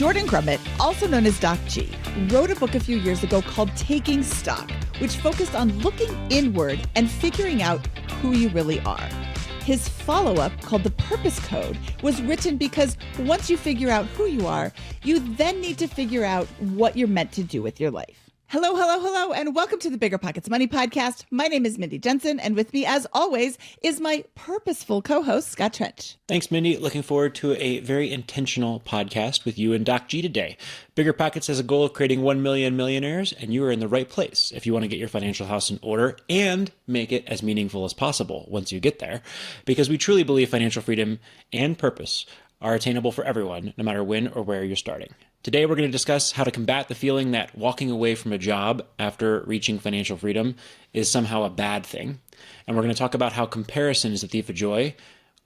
Jordan Grummett, also known as Doc G, wrote a book a few years ago called Taking Stock, which focused on looking inward and figuring out who you really are. His follow-up, called The Purpose Code, was written because once you figure out who you are, you then need to figure out what you're meant to do with your life. Hello, hello, hello, and welcome to the BiggerPockets Money Podcast. My name is Mindy Jensen, and with me, as always, is my purposeful co-host, Scott Trench. Thanks, Mindy. Looking forward to a very intentional podcast with you and Doc G today. BiggerPockets has a goal of creating 1 million millionaires, and you are in the right place if you want to get your financial house in order and make it as meaningful as possible once you get there, because we truly believe financial freedom and purpose are attainable for everyone, no matter when or where you're starting. Today, we're going to discuss how to combat the feeling that walking away from a job after reaching financial freedom is somehow a bad thing. And we're going to talk about how comparison is the thief of joy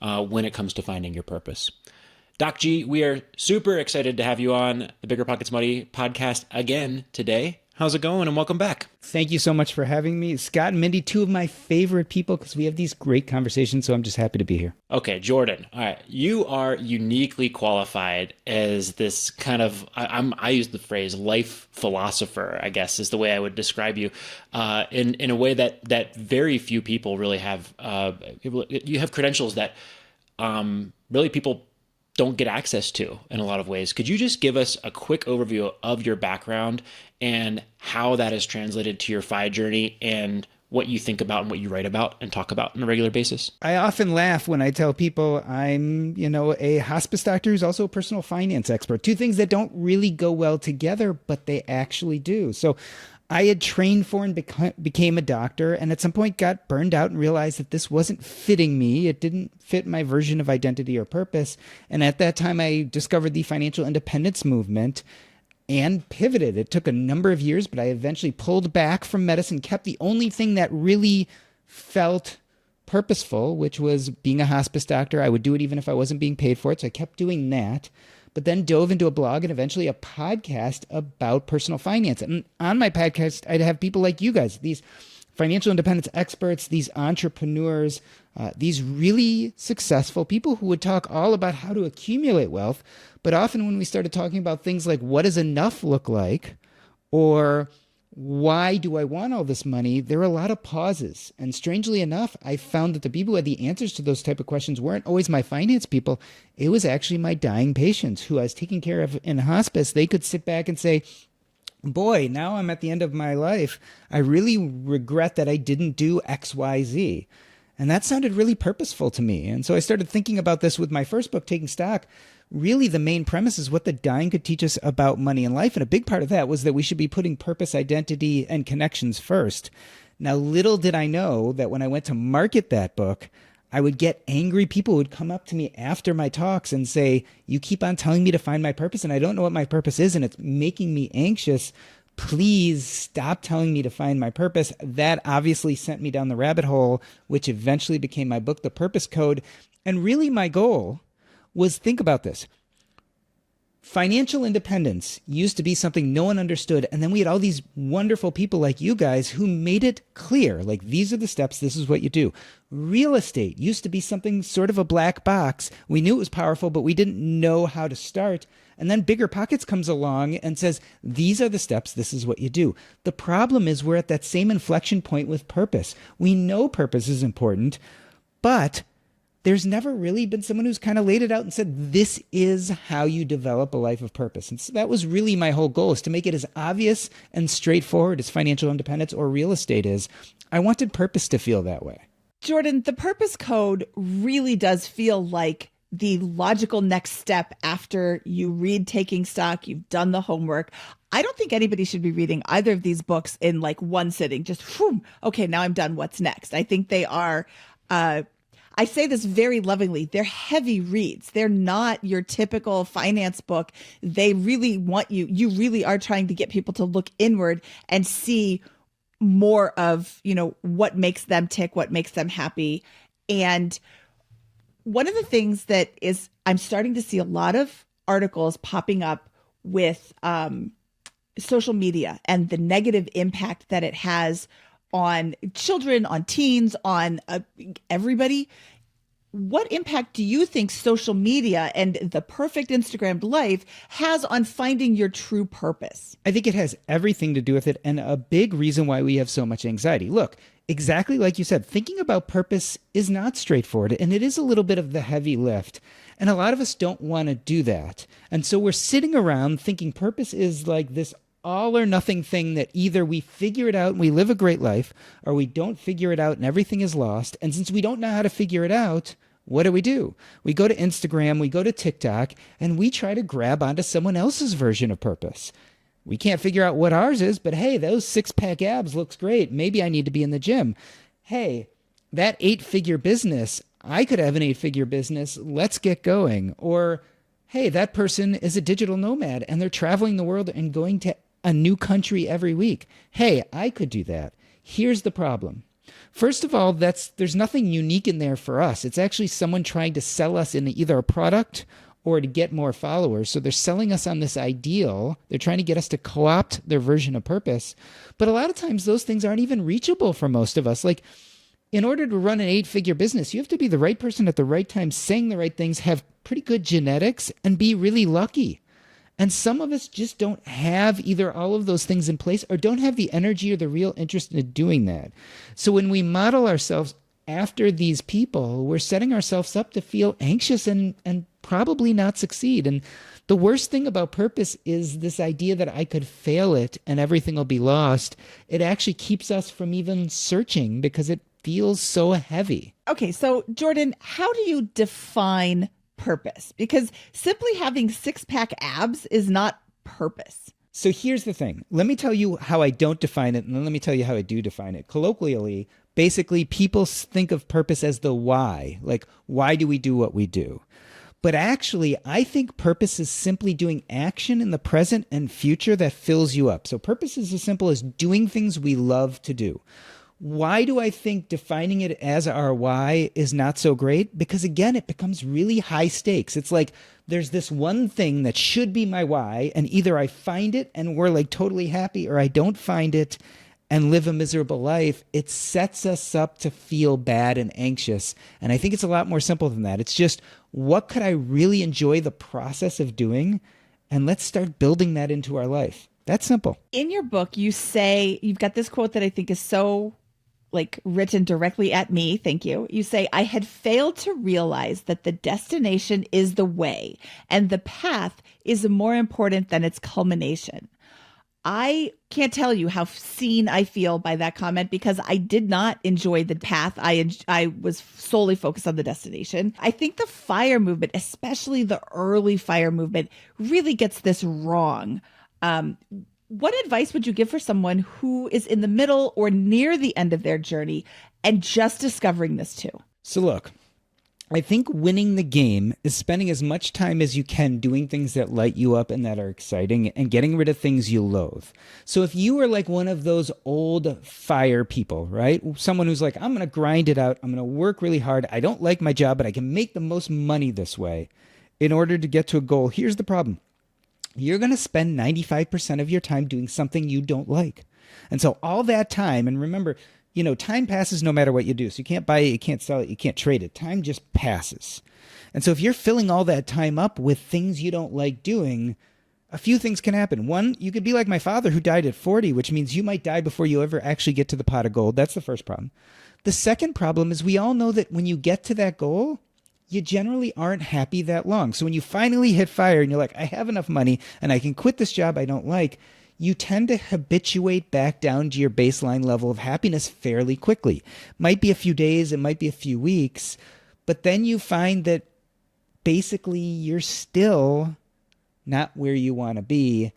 when it comes to finding your purpose. Doc G, we are super excited to have you on the BiggerPockets Money podcast again today. How's it going? And welcome back. Thank you so much for having me. Scott and Mindy, two of my favorite people because we have these great conversations, so I'm just happy to be here. Okay, Jordan. All right. You are uniquely qualified as this kind of, I use the phrase life philosopher, I guess is the way I would describe you, in a way that very few people really have. You have credentials that really people don't get access to in a lot of ways. Could you just give us a quick overview of your background and how that is translated to your FI journey and what you think about and what you write about and talk about on a regular basis? I often laugh when I tell people I'm, a hospice doctor who's also a personal finance expert. Two things that don't really go well together, but they actually do. So I had trained for and became a doctor, and at some point got burned out and realized that this wasn't fitting me. It didn't fit my version of identity or purpose. And at that time, I discovered the financial independence movement and pivoted. It took a number of years, but I eventually pulled back from medicine, kept the only thing that really felt purposeful, which was being a hospice doctor. I would do it even if I wasn't being paid for it, so I kept doing that. But then dove into a blog and eventually a podcast about personal finance. And on my podcast, I'd have people like you guys, these financial independence experts, these entrepreneurs, these really successful people who would talk all about how to accumulate wealth. But often when we started talking about things like what does enough look like, or why do I want all this money, there were a lot of pauses. And strangely enough, I found that the people who had the answers to those type of questions weren't always my finance people. It was actually my dying patients who I was taking care of in hospice. They could sit back and say, boy, now I'm at the end of my life. I really regret that I didn't do X, Y, Z. And that sounded really purposeful to me. And so I started thinking about this with my first book, Taking Stock. Really, the main premise is what the dying could teach us about money and life. And a big part of that was that we should be putting purpose, identity, and connections first. Now, little did I know that when I went to market that book, I would get angry people who would come up to me after my talks and say, you keep on telling me to find my purpose, and I don't know what my purpose is, and it's making me anxious. Please stop telling me to find my purpose. That obviously sent me down the rabbit hole, which eventually became my book, The Purpose Code. And really my goal was, think about this. Financial independence used to be something no one understood. And then we had all these wonderful people like you guys who made it clear, like these are the steps, this is what you do. Real estate used to be something sort of a black box. We knew it was powerful, but we didn't know how to start. And then BiggerPockets comes along and says, these are the steps, this is what you do. The problem is we're at that same inflection point with purpose. We know purpose is important, but there's never really been someone who's kind of laid it out and said, this is how you develop a life of purpose. And so that was really my whole goal, is to make it as obvious and straightforward as financial independence or real estate is. I wanted purpose to feel that way. Jordan, the Purpose Code really does feel like the logical next step after you read Taking Stock, you've done the homework. I don't think anybody should be reading either of these books in like one sitting, just, whew, okay, now I'm done. What's next? I think they are, I say this very lovingly, they're heavy reads. They're not your typical finance book. They really want you really are trying to get people to look inward and see more of, what makes them tick, what makes them happy. And one of the things that is, I'm starting to see a lot of articles popping up with social media and the negative impact that it has on children, on teens, on everybody. what impact do you think social media and the perfect Instagrammed life has on finding your true purpose? I think it has everything to do with it, and a big reason why we have so much anxiety. Look, exactly like you said, thinking about purpose is not straightforward, and it is a little bit of the heavy lift. And a lot of us don't want to do that. And so we're sitting around thinking purpose is like this all or nothing thing that either we figure it out and we live a great life, or we don't figure it out and everything is lost. And since we don't know how to figure it out, what do? We go to Instagram, we go to TikTok, and we try to grab onto someone else's version of purpose. We can't figure out what ours is, but hey, those six-pack abs looks great. Maybe I need to be in the gym. Hey, that 8-figure business, I could have an 8-figure business. Let's get going. Or, hey, that person is a digital nomad and they're traveling the world and going to a new country every week. Hey, I could do that. Here's the problem. First of all, there's nothing unique in there for us. It's actually someone trying to sell us in either a product or to get more followers. So they're selling us on this ideal. They're trying to get us to co-opt their version of purpose. But a lot of times those things aren't even reachable for most of us. Like, in order to run an 8-figure business, you have to be the right person at the right time, saying the right things, have pretty good genetics, and be really lucky. And some of us just don't have either all of those things in place or don't have the energy or the real interest in doing that. So when we model ourselves after these people, we're setting ourselves up to feel anxious and probably not succeed. And the worst thing about purpose is this idea that I could fail it and everything will be lost. It actually keeps us from even searching because it feels so heavy. Okay, so Jordan, how do you define purpose? Because simply having six-pack abs is not purpose. So here's the thing. Let me tell you how I don't define it, and then let me tell you how I do define it. Colloquially, basically, people think of purpose as the why. Like, why do we do what we do? But actually, I think purpose is simply doing action in the present and future that fills you up. So purpose is as simple as doing things we love to do. Why do I think defining it as our why is not so great? Because again, it becomes really high stakes. It's like there's this one thing that should be my why, and either I find it and we're like totally happy, or I don't find it and live a miserable life. It sets us up to feel bad and anxious. And I think it's a lot more simple than that. It's just, what could I really enjoy the process of doing? And let's start building that into our life. That's simple. In your book, you say, you've got this quote that I think is so written directly at me. Thank you. You say, I had failed to realize that the destination is the way and the path is more important than its culmination. I can't tell you how seen I feel by that comment because I did not enjoy the path. I was solely focused on the destination. I think the FIRE movement, especially the early FIRE movement, really gets this wrong. What advice would you give for someone who is in the middle or near the end of their journey and just discovering this too? So look, I think winning the game is spending as much time as you can doing things that light you up and that are exciting and getting rid of things you loathe. So if you are like one of those old FIRE people, right? Someone who's like, I'm going to grind it out. I'm going to work really hard. I don't like my job, but I can make the most money this way in order to get to a goal. Here's the problem. You're going to spend 95% of your time doing something you don't like. And so all that time, and remember, time passes no matter what you do. So you can't buy it, you can't sell it, you can't trade it. Time just passes. And so if you're filling all that time up with things you don't like doing, a few things can happen. One, you could be like my father who died at 40, which means you might die before you ever actually get to the pot of gold. That's the first problem. The second problem is we all know that when you get to that goal, you generally aren't happy that long. So when you finally hit FIRE and you're like, I have enough money and I can quit this job I don't like, you tend to habituate back down to your baseline level of happiness fairly quickly. Might be a few days, it might be a few weeks, but then you find that basically you're still not where you want to be.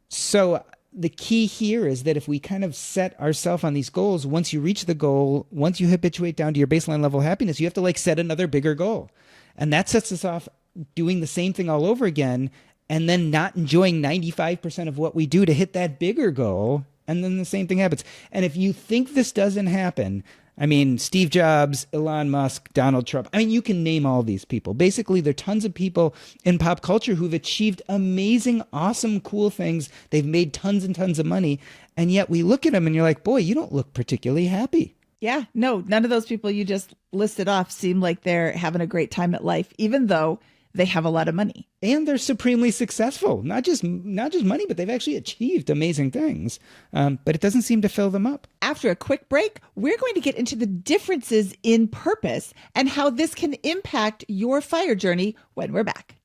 So the key here is that if we kind of set ourselves on these goals, once you reach the goal, once you habituate down to your baseline level of happiness, you have to set another bigger goal. And that sets us off doing the same thing all over again and then not enjoying 95% of what we do to hit that bigger goal. And then the same thing happens. And if you think this doesn't happen, I mean, Steve Jobs, Elon Musk, Donald Trump, you can name all these people. Basically, there are tons of people in pop culture who've achieved amazing, awesome, cool things. They've made tons and tons of money. And yet we look at them and you're like, boy, you don't look particularly happy. Yeah, no, none of those people you just listed off seem like they're having a great time at life, even though they have a lot of money. And they're supremely successful. Not just money, but they've actually achieved amazing things. But it doesn't seem to fill them up. After a quick break, we're going to get into the differences in purpose and how this can impact your fire journey when we're back.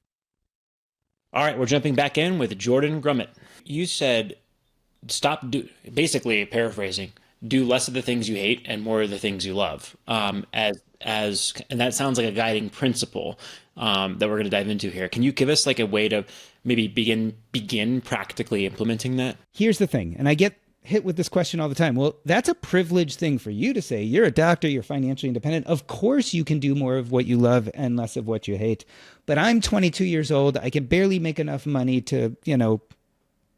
All right, we're jumping back in with Jordan Grummett. You said basically paraphrasing, do less of the things you hate and more of the things you love. And that sounds like a guiding principle that we're going to dive into here. Can you give us like a way to maybe begin practically implementing that? Here's the thing, and I get hit with this question all the time. Well, that's a privileged thing for you to say. You're a doctor, you're financially independent. Of course you can do more of what you love and less of what you hate. But I'm 22 years old. I can barely make enough money to,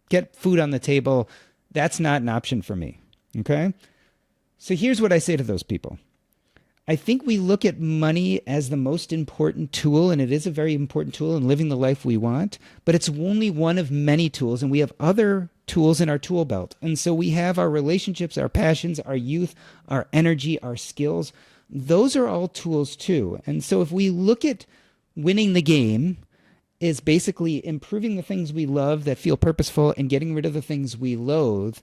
get food on the table. That's not an option for me. Okay? So here's what I say to those people. I think we look at money as the most important tool, and it is a very important tool in living the life we want, but it's only one of many tools, and we have other tools in our tool belt. And so we have our relationships, our passions, our youth, our energy, our skills. Those are all tools too. And so if we look at winning the game is basically improving the things we love that feel purposeful and getting rid of the things we loathe,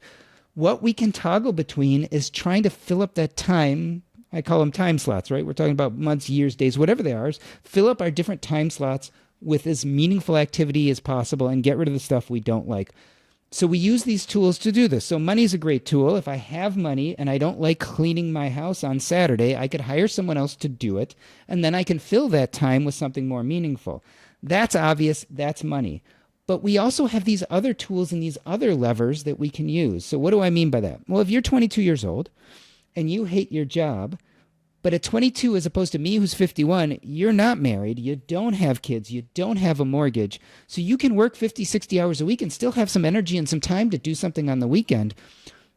what we can toggle between is trying to fill up that time. I call them time slots, right? We're talking about months, years, days, whatever they are. Fill up our different time slots with as meaningful activity as possible and get rid of the stuff we don't like. So we use these tools to do this. So money is a great tool. If I have money and I don't like cleaning my house on Saturday, I could hire someone else to do it, and then I can fill that time with something more meaningful. That's obvious. That's money. But we also have these other tools and these other levers that we can use. So what do I mean by that? Well, if you're 22 years old and you hate your job, but at 22, as opposed to me who's 51, you're not married, you don't have kids, you don't have a mortgage, so you can work 50, 60 hours a week and still have some energy and some time to do something on the weekend.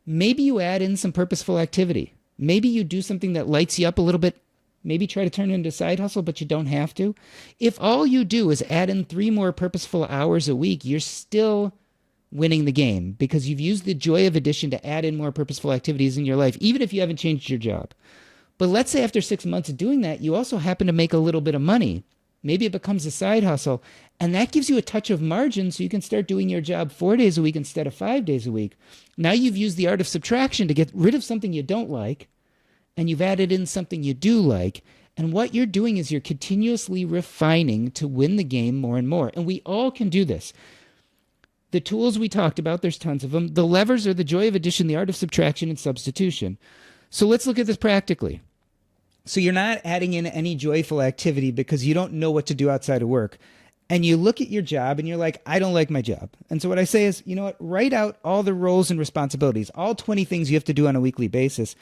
Maybe you add in some purposeful activity. Maybe you do something that lights you up a little bit. Maybe try to turn it into a side hustle, but you don't have to. If all you do is add in 3 more purposeful hours a week, you're still winning the game because you've used the joy of addition to add in more purposeful activities in your life, even if you haven't changed your job. But let's say after 6 months of doing that, you also happen to make a little bit of money. Maybe it becomes a side hustle, and that gives you a touch of margin so you can start doing your job 4 days a week instead of 5 days a week. Now you've used the art of subtraction to get rid of something you don't like, and you've added in something you do like. And what you're doing is you're continuously refining to win the game more and more. And we all can do this. The tools we talked about, there's tons of them. The levers are the joy of addition, the art of subtraction, and substitution. So let's look at this practically. So you're not adding in any joyful activity because you don't know what to do outside of work. And you look at your job and you're like, I don't like my job. And so what I say is, you know what, write out all the roles and responsibilities, all 20 things you have to do on a weekly basis.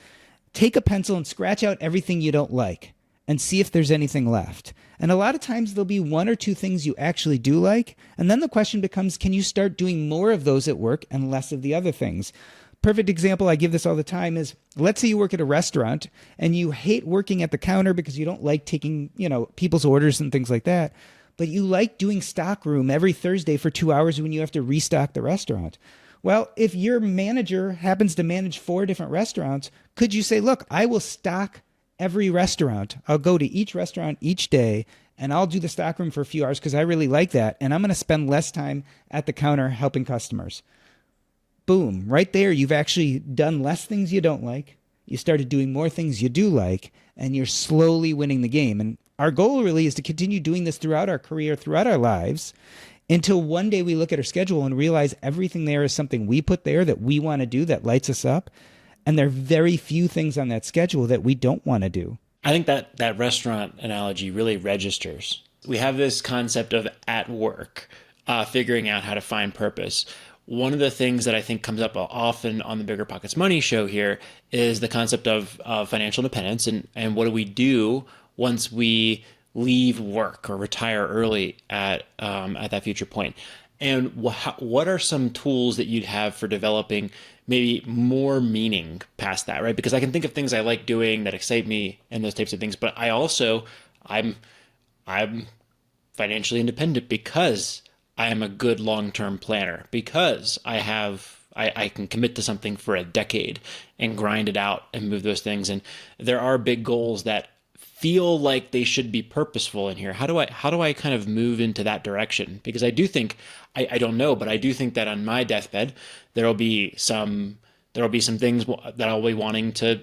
Take a pencil and scratch out everything you don't like and see if there's anything left. And a lot of times there'll be 1 or 2 things you actually do like. And then the question becomes, can you start doing more of those at work and less of the other things? Perfect example, I give this all the time, is let's say you work at a restaurant and you hate working at the counter because you don't like taking, people's orders and things like that, but you like doing stockroom every Thursday for 2 hours when you have to restock the restaurant. Well, if your manager happens to manage 4 different restaurants, could you say, look, I will stock every restaurant. I'll go to each restaurant each day and I'll do the stockroom for a few hours because I really like that. And I'm going to spend less time at the counter helping customers. Boom, right there, you've actually done less things you don't like. You started doing more things you do like, and you're slowly winning the game. And our goal really is to continue doing this throughout our career, throughout our lives, until one day we look at our schedule and realize everything there is something we put there that we want to do that lights us up. And there are very few things on that schedule that we don't want to do. I think that restaurant analogy really registers. We have this concept of at work, figuring out how to find purpose. One of the things that I think comes up often on the BiggerPockets Money show here is the concept of financial independence and what do we do once we leave work or retire early at that future point. And what are some tools that you'd have for developing maybe more meaning past that, right? Because I can think of things I like doing that excite me and those types of things, but I'm financially independent because I am a good long-term planner, because I have I can commit to something for a decade and grind it out and move those things. And there are big goals that feel like they should be purposeful in here. How do I kind of move into that direction? Because I do think, I don't know, but I do think that on my deathbed, there'll be some things that I'll be wanting to,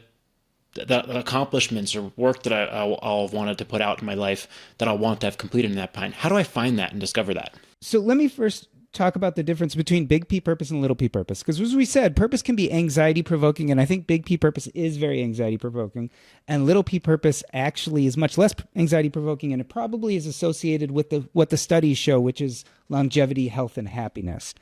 the accomplishments or work that I'll wanted to put out in my life that I'll want to have completed in that time. How do I find that and discover that? So let me first talk about the difference between big P purpose and little p purpose. Because as we said, purpose can be anxiety provoking, and I think big P purpose is very anxiety provoking. And little p purpose actually is much less anxiety provoking, and it probably is associated with what the studies show, which is longevity, health, and happiness.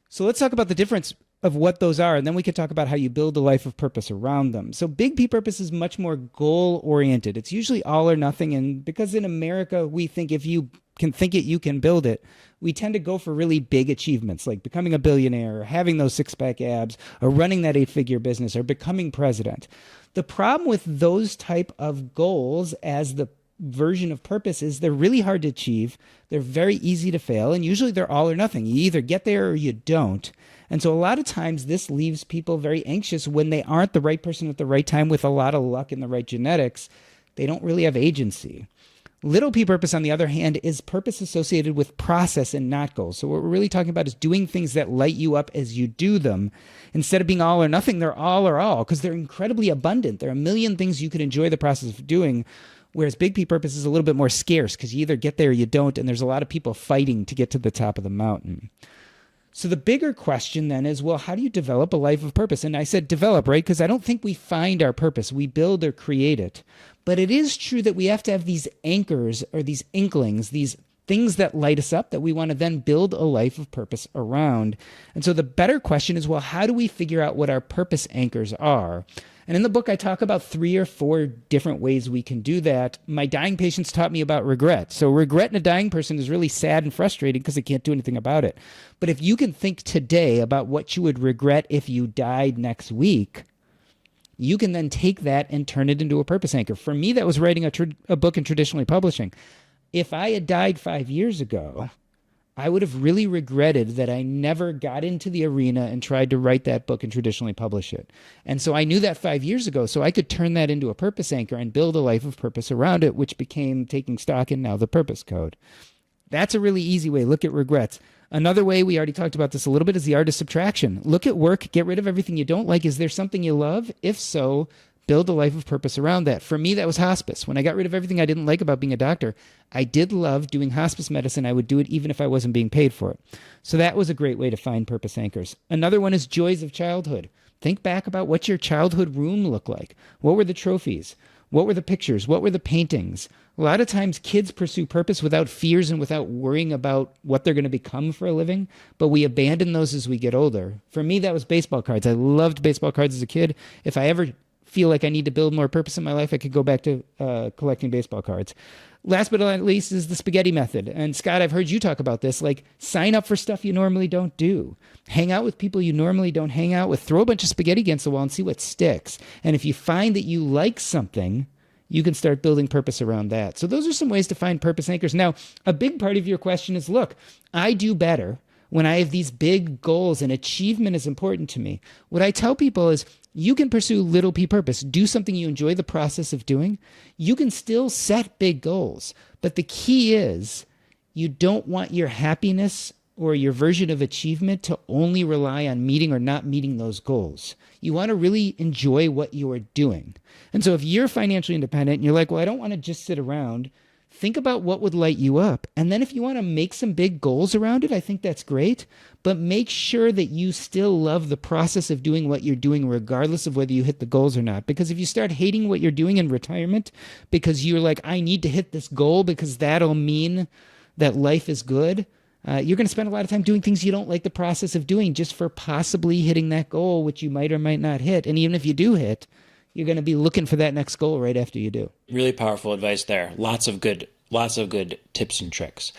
So let's talk about the difference of what those are, and then we could talk about how you build a life of purpose around them. So big P purpose is much more goal oriented. It's usually all or nothing, and because in America we think if you can think it, you can build it, we tend to go for really big achievements like becoming a billionaire or having those six-pack abs or running that 8-figure business or becoming president. The problem with those type of goals as the version of purpose is they're really hard to achieve. They're very easy to fail, and usually they're all or nothing. You either get there or you don't. And so a lot of times this leaves people very anxious when they aren't the right person at the right time with a lot of luck and the right genetics. They don't really have agency. Little p purpose, on the other hand, is purpose associated with process and not goals. So what we're really talking about is doing things that light you up as you do them. Instead of being all or nothing, they're all or all because they're incredibly abundant. There are a million things you could enjoy the process of doing, whereas big P purpose is a little bit more scarce because you either get there or you don't, and there's a lot of people fighting to get to the top of the mountain. So the bigger question then is, well, how do you develop a life of purpose? And I said develop, right? Because I don't think we find our purpose. We build or create it. But it is true that we have to have these anchors or these inklings, these things that light us up that we want to then build a life of purpose around. And so the better question is, well, how do we figure out what our purpose anchors are? And in the book, I talk about 3 or 4 different ways we can do that. My dying patients taught me about regret. So regret in a dying person is really sad and frustrating because they can't do anything about it. But if you can think today about what you would regret if you died next week, you can then take that and turn it into a purpose anchor. For me, that was writing a book in traditionally publishing. If I had died 5 years ago, I would have really regretted that I never got into the arena and tried to write that book and traditionally publish it. And so I knew that 5 years ago, so I could turn that into a purpose anchor and build a life of purpose around it, which became Taking Stock and now the Purpose Code. That's a really easy way. Look at regrets. Another way, we already talked about this a little bit, is the art of subtraction. Look at work, get rid of everything you don't like. Is there something you love? If so, build a life of purpose around that. For me, that was hospice. When I got rid of everything I didn't like about being a doctor, I did love doing hospice medicine. I would do it even if I wasn't being paid for it. So that was a great way to find purpose anchors. Another one is joys of childhood. Think back about what your childhood room looked like. What were the trophies? What were the pictures? What were the paintings? A lot of times kids pursue purpose without fears and without worrying about what they're going to become for a living, but we abandon those as we get older. For me, that was baseball cards. I loved baseball cards as a kid. If I ever feel like I need to build more purpose in my life, I could go back to collecting baseball cards. Last but not least is the spaghetti method. And Scott, I've heard you talk about this. Like, sign up for stuff you normally don't do. Hang out with people you normally don't hang out with. Throw a bunch of spaghetti against the wall and see what sticks. And if you find that you like something, you can start building purpose around that. So those are some ways to find purpose anchors. Now, a big part of your question is, look, I do better when I have these big goals and achievement is important to me. What I tell people is you can pursue little p purpose. Do something you enjoy the process of doing. You can still set big goals. But the key is you don't want your happiness or your version of achievement to only rely on meeting or not meeting those goals. You want to really enjoy what you are doing. And so if you're financially independent and you're like, well, I don't want to just sit around, think about what would light you up. And then if you want to make some big goals around it, I think that's great. But make sure that you still love the process of doing what you're doing, regardless of whether you hit the goals or not. Because if you start hating what you're doing in retirement because you're like, I need to hit this goal because that'll mean that life is good, you're going to spend a lot of time doing things you don't like the process of doing just for possibly hitting that goal, which you might or might not hit. And even if you do hit, you're going to be looking for that next goal right after you do. Really powerful advice there. Lots of good tips and tricks.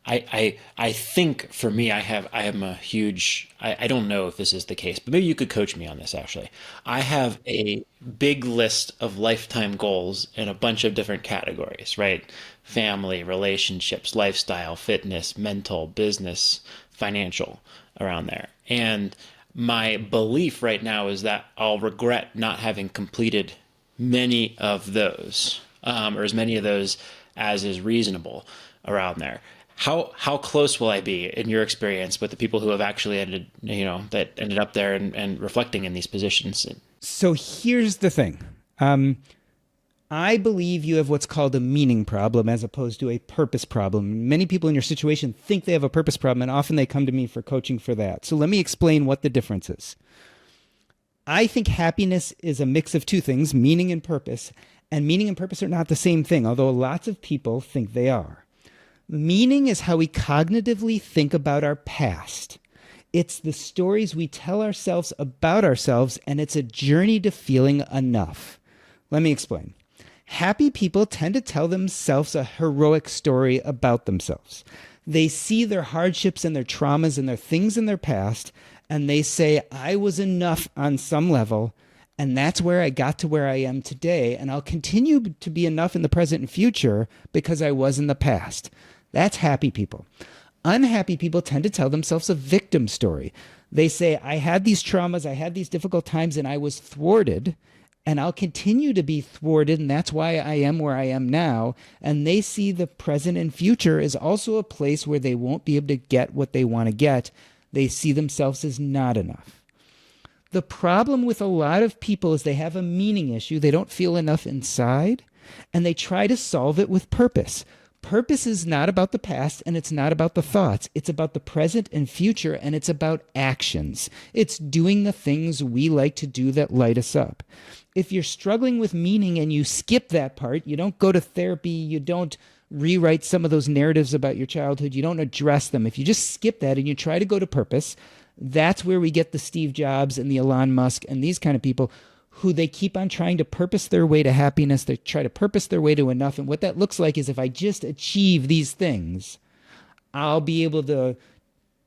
I think for me, I'm a huge, I don't know if this is the case, but maybe you could coach me on this actually. I have a big list of lifetime goals in a bunch of different categories, right? Family, relationships, lifestyle, fitness, mental, business, financial, around there. And My belief right now is that I'll regret not having completed many of those, or as many of those as is reasonable around there. How close will I be in your experience with the people who have actually that ended up there and reflecting in these positions? So here's the thing. I believe you have what's called a meaning problem as opposed to a purpose problem. Many people in your situation think they have a purpose problem, and often they come to me for coaching for that. So let me explain what the difference is. I think happiness is a mix of two things, meaning and purpose. And meaning and purpose are not the same thing, although lots of people think they are. Meaning is how we cognitively think about our past. It's the stories we tell ourselves about ourselves, and it's a journey to feeling enough. Let me explain. Happy people tend to tell themselves a heroic story about themselves. They see their hardships and their traumas and their things in their past, and they say, I was enough on some level, and that's where I got to where I am today, and I'll continue to be enough in the present and future because I was in the past. That's happy people. Unhappy people tend to tell themselves a victim story. They say, I had these traumas, I had these difficult times, and I was thwarted, and I'll continue to be thwarted, and that's why I am where I am now. And they see the present and future as also a place where they won't be able to get what they want to get. They see themselves as not enough. The problem with a lot of people is they have a meaning issue. They don't feel enough inside, and they try to solve it with purpose. Purpose is not about the past, and it's not about the thoughts. It's about the present and future, and it's about actions. It's doing the things we like to do that light us up. If you're struggling with meaning and you skip that part, you don't go to therapy, you don't rewrite some of those narratives about your childhood, you don't address them. If you just skip that and you try to go to purpose, that's where we get the Steve Jobs and the Elon Musk and these kind of people who they keep on trying to purpose their way to happiness. They try to purpose their way to enough. And what that looks like is if I just achieve these things, I'll be able to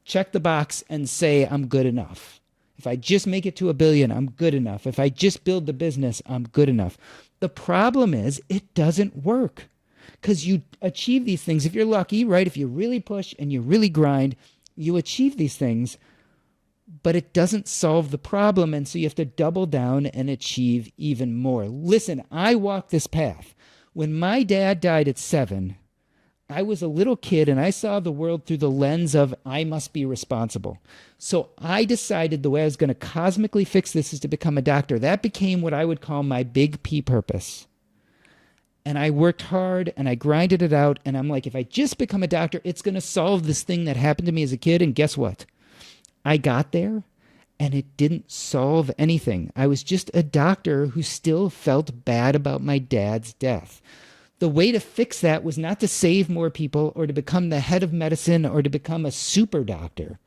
check the box and say I'm good enough. If I just make it to 1 billion, I'm good enough. If I just build the business, I'm good enough. The problem is it doesn't work because you achieve these things. If you're lucky, right? If you really push and you really grind, you achieve these things, but it doesn't solve the problem. And so you have to double down and achieve even more. Listen, I walked this path. When my dad died at 7, I was a little kid and I saw the world through the lens of I must be responsible. So I decided the way I was going to cosmically fix this is to become a doctor. That became what I would call my big P purpose. And I worked hard and I grinded it out. And I'm like, if I just become a doctor, it's going to solve this thing that happened to me as a kid. And guess what? I got there and it didn't solve anything. I was just a doctor who still felt bad about my dad's death. The way to fix that was not to save more people or to become the head of medicine or to become a super doctor.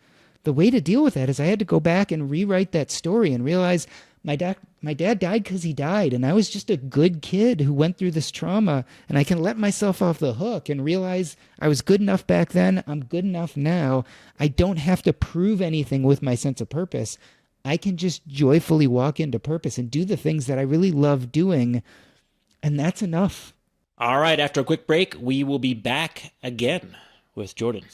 The way to deal with that is I had to go back and rewrite that story and realize my dad died because he died, and I was just a good kid who went through this trauma, and I can let myself off the hook and realize I was good enough back then, I'm good enough now. I don't have to prove anything with my sense of purpose. I can just joyfully walk into purpose and do the things that I really love doing, and that's enough. All right, after a quick break, we will be back again with Jordan.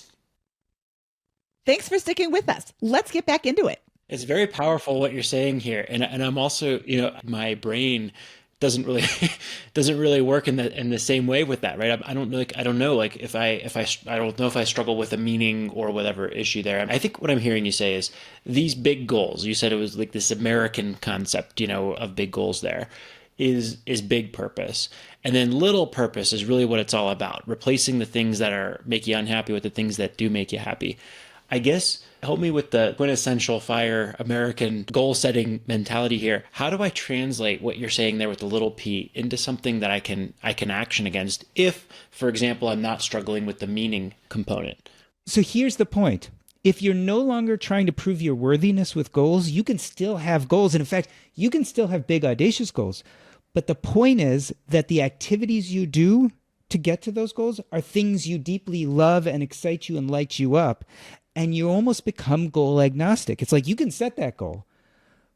Thanks for sticking with us. Let's get back into it. It's very powerful what you're saying here, and I'm also, my brain doesn't really work in the same way with that, right? I don't know if I don't know if I struggle with a meaning or whatever issue there. I think what I'm hearing you say is these big goals. You said it was like this American concept, of big goals. There is big purpose, and then little purpose is really what it's all about. Replacing the things that make you unhappy with the things that do make you happy. I guess help me with the quintessential FIRE American goal-setting mentality here. How do I translate what you're saying there with the little p into something that I can action against if, for example, I'm not struggling with the meaning component? So here's the point. If you're no longer trying to prove your worthiness with goals, you can still have goals. And in fact, you can still have big, audacious goals. But the point is that the activities you do to get to those goals are things you deeply love and excite you and light you up. And you almost become goal agnostic. It's like you can set that goal,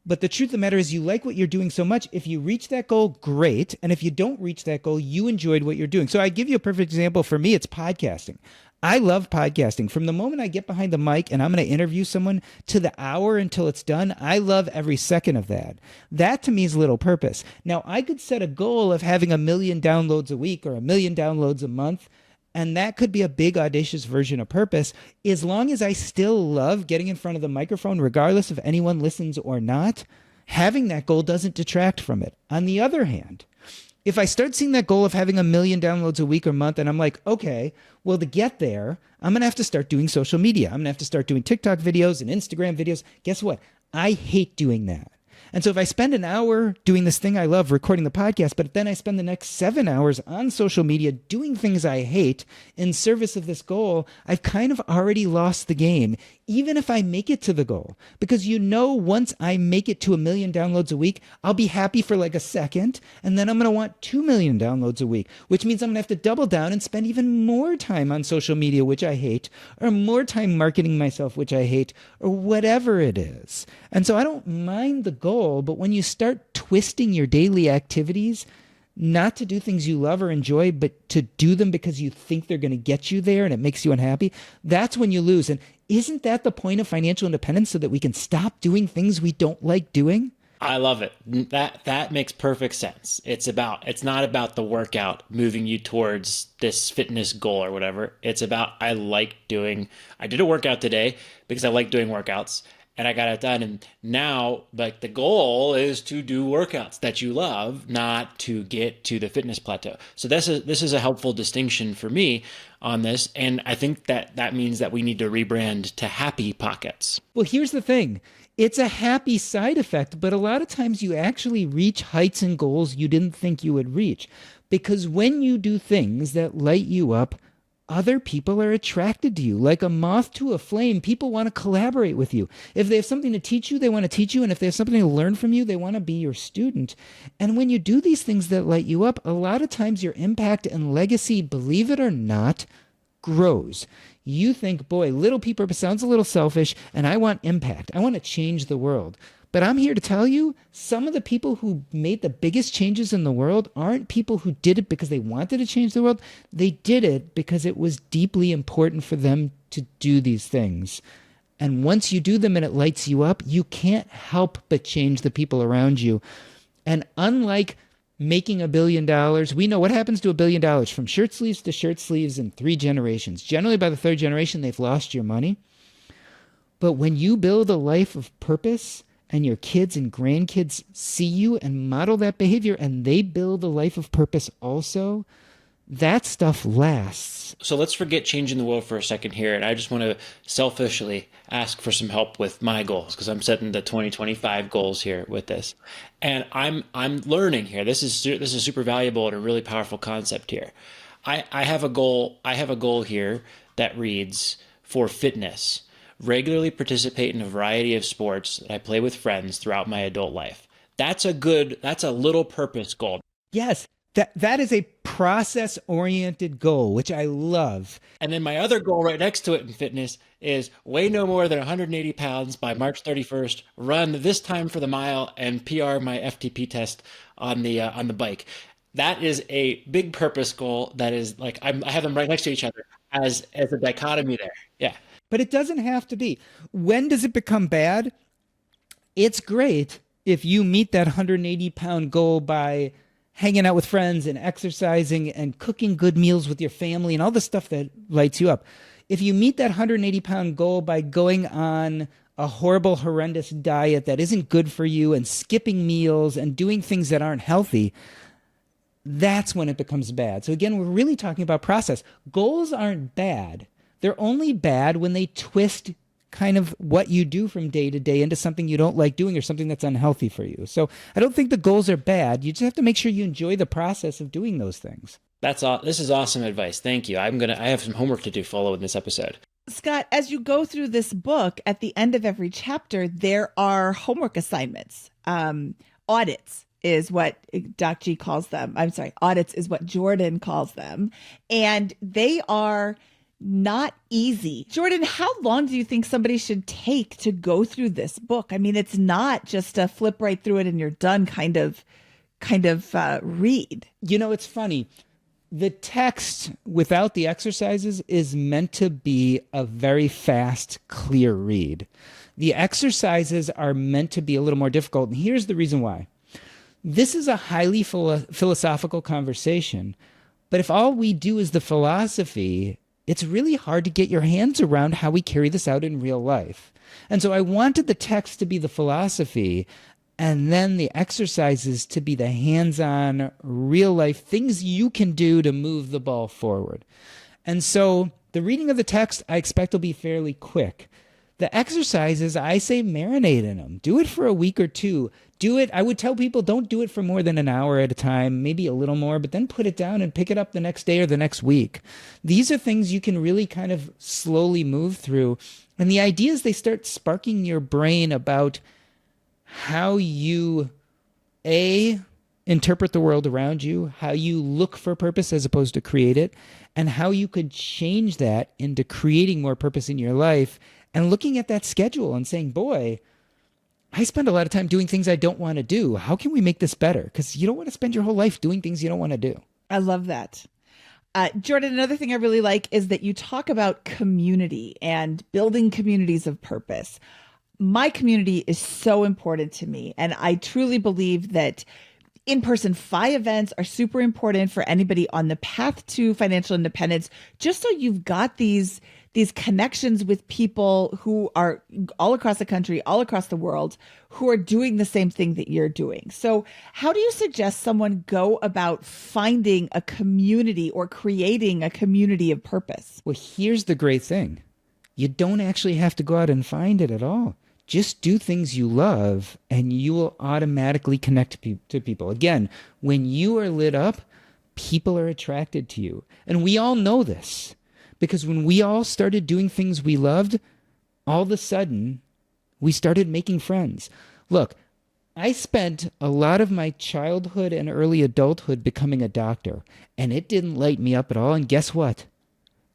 but the truth of the matter is you like what you're doing so much. If you reach that goal, great. And if you don't reach that goal, you enjoyed what you're doing. So I give you a perfect example. For me, it's podcasting. I love podcasting. From the moment I get behind the mic and I'm going to interview someone to the hour until it's done, I love every second of that. That to me is little purpose. Now, I could set a goal of having 1 million downloads a week or 1 million downloads a month, and that could be a big, audacious version of purpose, as long as I still love getting in front of the microphone, regardless if anyone listens or not. Having that goal doesn't detract from it. On the other hand, if I start seeing that goal of having 1 million downloads a week or month, and I'm like, okay, well, to get there, I'm going to have to start doing social media. I'm going to have to start doing TikTok videos and Instagram videos. Guess what? I hate doing that. And so if I spend an hour doing this thing I love, recording the podcast, but then I spend the next 7 hours on social media doing things I hate in service of this goal, I've kind of already lost the game, even if I make it to the goal. Because once I make it to 1 million downloads a week, I'll be happy for like a second, and then I'm going to want 2 million downloads a week, which means I'm going to have to double down and spend even more time on social media, which I hate, or more time marketing myself, which I hate, or whatever it is. And so I don't mind the goal, but when you start twisting your daily activities, not to do things you love or enjoy, but to do them because you think they're going to get you there and it makes you unhappy, that's when you lose. And isn't that the point of financial independence, so that we can stop doing things we don't like doing? I love it. That makes perfect sense. It's not about the workout moving you towards this fitness goal or whatever. It's about, I did a workout today because I like doing workouts, and I got it done. And now, like, the goal is to do workouts that you love, not to get to the fitness plateau. So this is a helpful distinction for me on this. And I think that means that we need to rebrand to Happy Pockets. Well, here's the thing. It's a happy side effect, but a lot of times you actually reach heights and goals you didn't think you would reach. Because when you do things that light you up, other people are attracted to you. Like a moth to a flame, people want to collaborate with you. If they have something to teach you, they want to teach you. And if they have something to learn from you, they want to be your student. And when you do these things that light you up, a lot of times your impact and legacy, believe it or not, grows. You think, boy, little P purpose sounds a little selfish, and I want impact. I want to change the world. But I'm here to tell you, some of the people who made the biggest changes in the world aren't people who did it because they wanted to change the world. They did it because it was deeply important for them to do these things. And once you do them and it lights you up, you can't help but change the people around you. And unlike making $1 billion, we know what happens to $1 billion from shirt sleeves to shirt sleeves in 3 generations. Generally, by the 3rd generation, they've lost your money. But when you build a life of purpose, and your kids and grandkids see you and model that behavior, and they build a life of purpose also, that stuff lasts. So let's forget changing the world for a second here. And I just want to selfishly ask for some help with my goals, because I'm setting the 2025 goals here with this. And I'm learning here. This is super valuable and a really powerful concept here. I have a goal here that reads, for fitness, regularly participate in a variety of sports that I play with friends throughout my adult life. That's a little purpose goal. Yes, that is a process-oriented goal, which I love. And then my other goal right next to it in fitness is weigh no more than 180 pounds by March 31st, run this time for the mile, and PR my FTP test on the bike. That is a big purpose goal. That is like, I have them right next to each other as a dichotomy there. Yeah. But it doesn't have to be. When does it become bad? It's great if you meet that 180-pound goal by hanging out with friends and exercising and cooking good meals with your family and all the stuff that lights you up. If you meet that 180-pound goal by going on a horrible, horrendous diet that isn't good for you and skipping meals and doing things that aren't healthy, that's when it becomes bad. So again, we're really talking about process. Goals aren't bad. They're only bad when they twist kind of what you do from day to day into something you don't like doing or something that's unhealthy for you. So I don't think the goals are bad. You just have to make sure you enjoy the process of doing those things. This is awesome advice. Thank you. I have some homework to do following this episode. Scott, as you go through this book, at the end of every chapter, there are homework assignments. Audits is what Doc G calls them. I'm sorry, audits is what Jordan calls them. And they are not easy. Jordan, how long do you think somebody should take to go through this book? I mean, it's not just a flip right through it and you're done kind of read. You know, it's funny. The text without the exercises is meant to be a very fast, clear read. The exercises are meant to be a little more difficult. And here's the reason why. This is a highly philosophical conversation. But if all we do is the philosophy, it's really hard to get your hands around how we carry this out in real life. And so I wanted the text to be the philosophy, and then the exercises to be the hands-on, real-life things you can do to move the ball forward. And so the reading of the text, I expect will be fairly quick. The exercises, I say marinate in them. Do it for a week or two. Do it. I would tell people don't do it for more than an hour at a time, maybe a little more, but then put it down and pick it up the next day or the next week. These are things you can really kind of slowly move through. And the idea is they start sparking your brain about how you, interpret the world around you, how you look for purpose as opposed to create it, and how you could change that into creating more purpose in your life and looking at that schedule and saying, boy, I spend a lot of time doing things I don't want to do. How can we make this better? Because you don't want to spend your whole life doing things you don't want to do. I love that. Jordan, another thing I really like is that you talk about community and building communities of purpose. My community is so important to me. And I truly believe that in-person FI events are super important for anybody on the path to financial independence, just so you've got these connections with people who are all across the country, all across the world, who are doing the same thing that you're doing. So how do you suggest someone go about finding a community or creating a community of purpose? Well, here's the great thing. You don't actually have to go out and find it at all. Just do things you love and you will automatically connect to people. Again, when you are lit up, people are attracted to you. And we all know this because when we all started doing things we loved, all of a sudden we started making friends. Look, I spent a lot of my childhood and early adulthood becoming a doctor, and it didn't light me up at all. And guess what?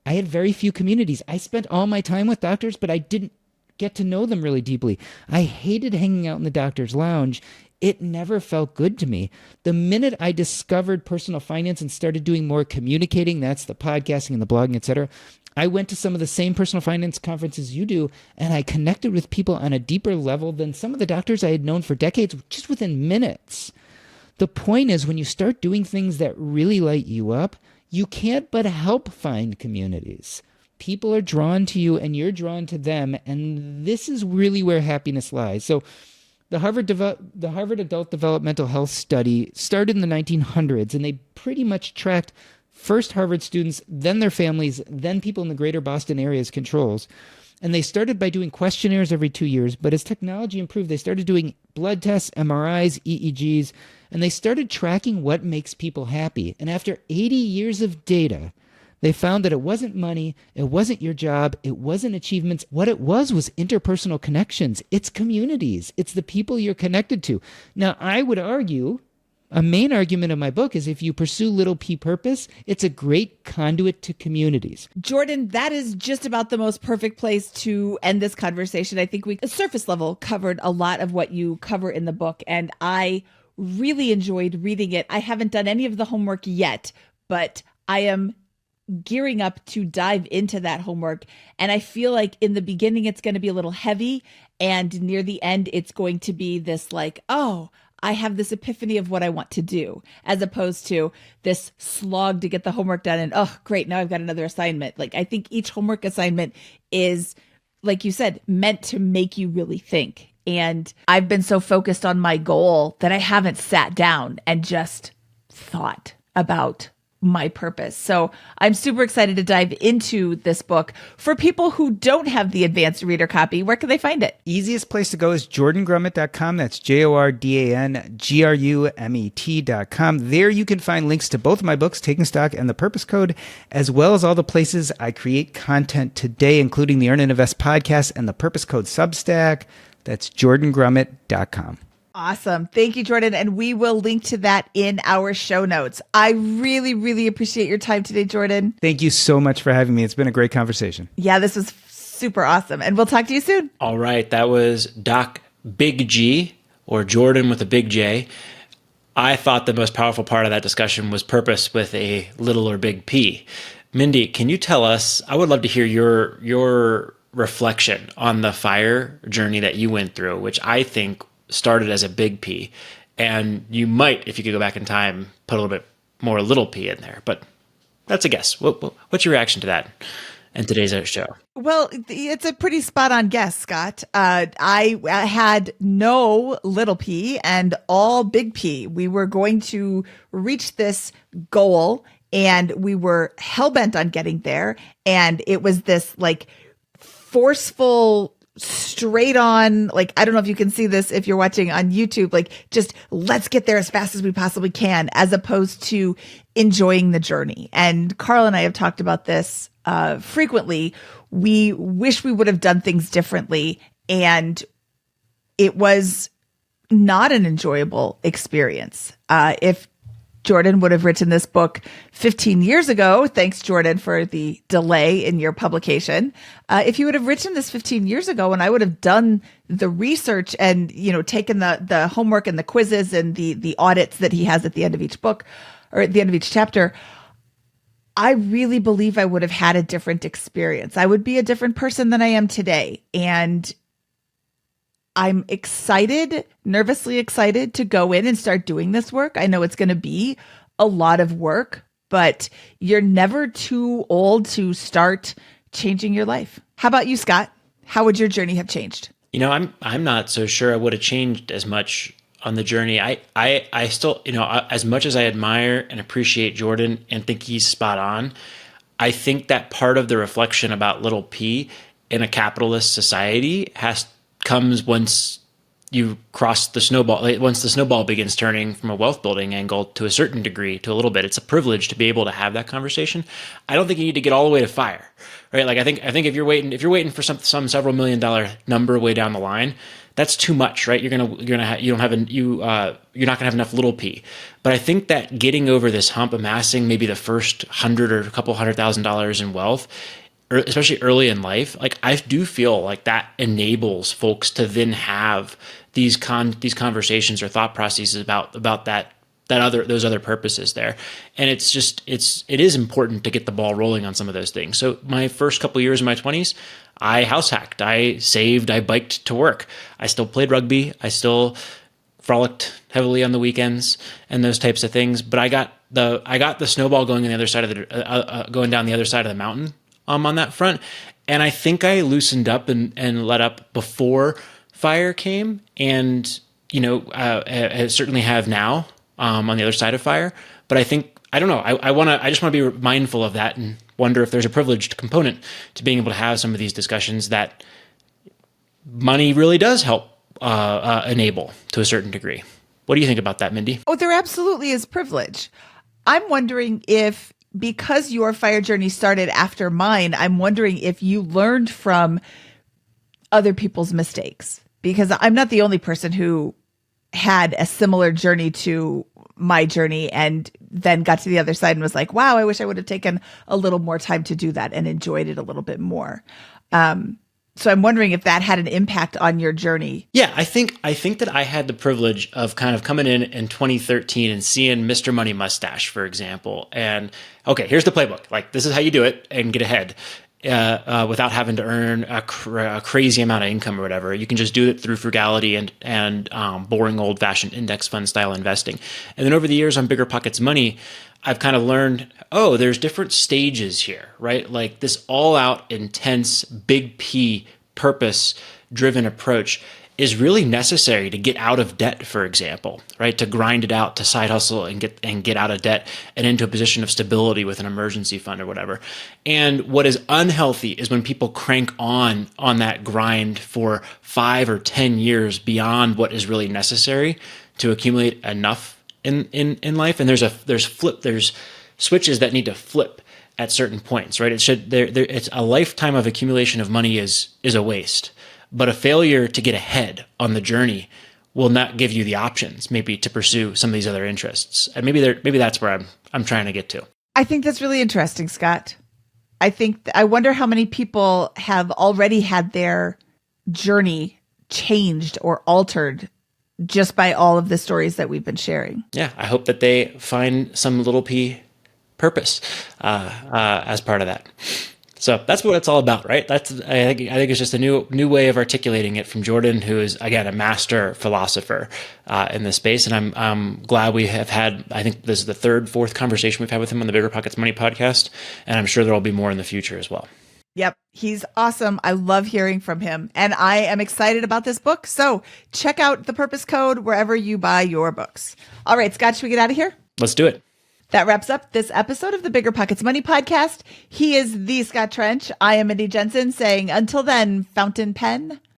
I had very few communities. I spent all my time with doctors, but I didn't get to know them really deeply. I hated hanging out in the doctor's lounge. It never felt good to me. The minute I discovered personal finance and started doing more communicating, that's the podcasting and the blogging, etc., I went to some of the same personal finance conferences you do, and I connected with people on a deeper level than some of the doctors I had known for decades, just within minutes. The point is, when you start doing things that really light you up, you can't but help find communities. People are drawn to you and you're drawn to them. And this is really where happiness lies. So the Harvard Adult Developmental Health Study started in the 1900s, and they pretty much tracked first Harvard students, then their families, then people in the greater Boston area as controls. And they started by doing questionnaires every 2 years. But as technology improved, they started doing blood tests, MRIs, EEGs, and they started tracking what makes people happy. And after 80 years of data, they found that it wasn't money, it wasn't your job, it wasn't achievements. What it was interpersonal connections. It's communities. It's the people you're connected to. Now, I would argue, a main argument of my book is if you pursue little p purpose, it's a great conduit to communities. Jordan, that is just about the most perfect place to end this conversation. I think we, surface level, covered a lot of what you cover in the book, and I really enjoyed reading it. I haven't done any of the homework yet, but I am gearing up to dive into that homework. And I feel like in the beginning, it's going to be a little heavy. And near the end, it's going to be this like, oh, I have this epiphany of what I want to do, as opposed to this slog to get the homework done. And, oh, great, now I've got another assignment. Like, I think each homework assignment is, like you said, meant to make you really think. And I've been so focused on my goal that I haven't sat down and just thought about my purpose. So I'm super excited to dive into this book. For people who don't have the advanced reader copy, where can they find it? Easiest place to go is jordangrummett.com. That's JORDANGRUMET.com. There you can find links to both of my books, Taking Stock and The Purpose Code, as well as all the places I create content today, including the Earn and Invest podcast and the Purpose Code Substack. That's jordangrummett.com. Awesome. Thank you, Jordan. And we will link to that in our show notes. I really, really appreciate your time today, Jordan. Thank you so much for having me. It's been a great conversation. Yeah, this was super awesome. And we'll talk to you soon. All right. That was Doc Big G, or Jordan with a big J. I thought the most powerful part of that discussion was purpose with a little or big P. Mindy, can you tell us? I would love to hear your reflection on the fire journey that you went through, which I think started as a big P, and you might, if you could go back in time, put a little bit more little P in there. But that's a guess. What's your reaction to that in today's show? Well, it's a pretty spot on guess, Scott. I had no little p and all big P. We were going to reach this goal and we were hell bent on getting there. And it was this like forceful, straight on, like, I don't know if you can see this if you're watching on YouTube, like just let's get there as fast as we possibly can, as opposed to enjoying the journey. And Carl and I have talked about this frequently. We wish we would have done things differently, and it was not an enjoyable experience. If Jordan would have written this book 15 years ago, thanks Jordan for the delay in your publication. If you would have written this 15 years ago and I would have done the research and, taken the homework and the quizzes and the audits that he has at the end of each book or at the end of each chapter, I really believe I would have had a different experience. I would be a different person than I am today. And I'm excited, nervously excited to go in and start doing this work. I know it's going to be a lot of work, but you're never too old to start changing your life. How about you, Scott? How would your journey have changed? I'm not so sure I would have changed as much on the journey. I still, as much as I admire and appreciate Jordan and think he's spot on, I think that part of the reflection about little p in a capitalist society comes once you cross the snowball, once the snowball begins turning from a wealth building angle to a certain degree, to a little bit. It's a privilege to be able to have that conversation. I don't think you need to get all the way to fire, right? Like I think if you're waiting for some several $1 million number way down the line, that's too much, right? You're not gonna have enough little p. But I think that getting over this hump, amassing maybe the first $100 or a couple $100,000 in wealth, especially early in life, like I do feel like that enables folks to then have these conversations or thought processes about those other purposes there. And it is important to get the ball rolling on some of those things. So my first couple of years in my 20s, I house hacked, I saved, I biked to work. I still played rugby. I still frolicked heavily on the weekends and those types of things. But I got the snowball going on the other side of going down the other side of the mountain on that front. And I think I loosened up and let up before fire came. And, I certainly have now on the other side of fire. But I don't know. I just want to be mindful of that and wonder if there's a privileged component to being able to have some of these discussions that money really does help enable to a certain degree. What do you think about that, Mindy? Oh, there absolutely is privilege. I'm wondering if, because your fire journey started after mine, I'm wondering if you learned from other people's mistakes, because I'm not the only person who had a similar journey to my journey and then got to the other side and was like, wow, I wish I would have taken a little more time to do that and enjoyed it a little bit more. So I'm wondering if that had an impact on your journey. Yeah, I think that I had the privilege of kind of coming in 2013 and seeing Mr. Money Mustache, for example. And okay, here's the playbook. Like, this is how you do it and get ahead without having to earn a crazy amount of income or whatever. You can just do it through frugality and boring old-fashioned index fund style investing. And then over the years on BiggerPockets Money, I've kind of learned, there's different stages here, right? Like this all-out, intense, big P, purpose-driven approach is really necessary to get out of debt, for example, right? To grind it out, to side hustle and get out of debt and into a position of stability with an emergency fund or whatever. And what is unhealthy is when people crank on that grind for 5 or 10 years beyond what is really necessary to accumulate enough in life. And there's switches that need to flip at certain points, right? It's a lifetime of accumulation of money is a waste, but a failure to get ahead on the journey will not give you the options maybe to pursue some of these other interests. And maybe that's where I'm trying to get to. I think that's really interesting, Scott. I wonder how many people have already had their journey changed or altered just by all of the stories that we've been sharing. Yeah, I hope that they find some little p purpose as part of that. So that's what it's all about, right? I think it's just a new way of articulating it from Jordan, who is, again, a master philosopher in this space. And I'm glad we have had, I think this is the third, fourth conversation we've had with him on the BiggerPockets Money podcast. And I'm sure there will be more in the future as well. Yep. He's awesome. I love hearing from him. And I am excited about this book. So check out The Purpose Code wherever you buy your books. All right, Scott, should we get out of here? Let's do it. That wraps up this episode of the BiggerPockets Money Podcast. He is the Scott Trench. I am Mindy Jensen saying, until then, fountain pen.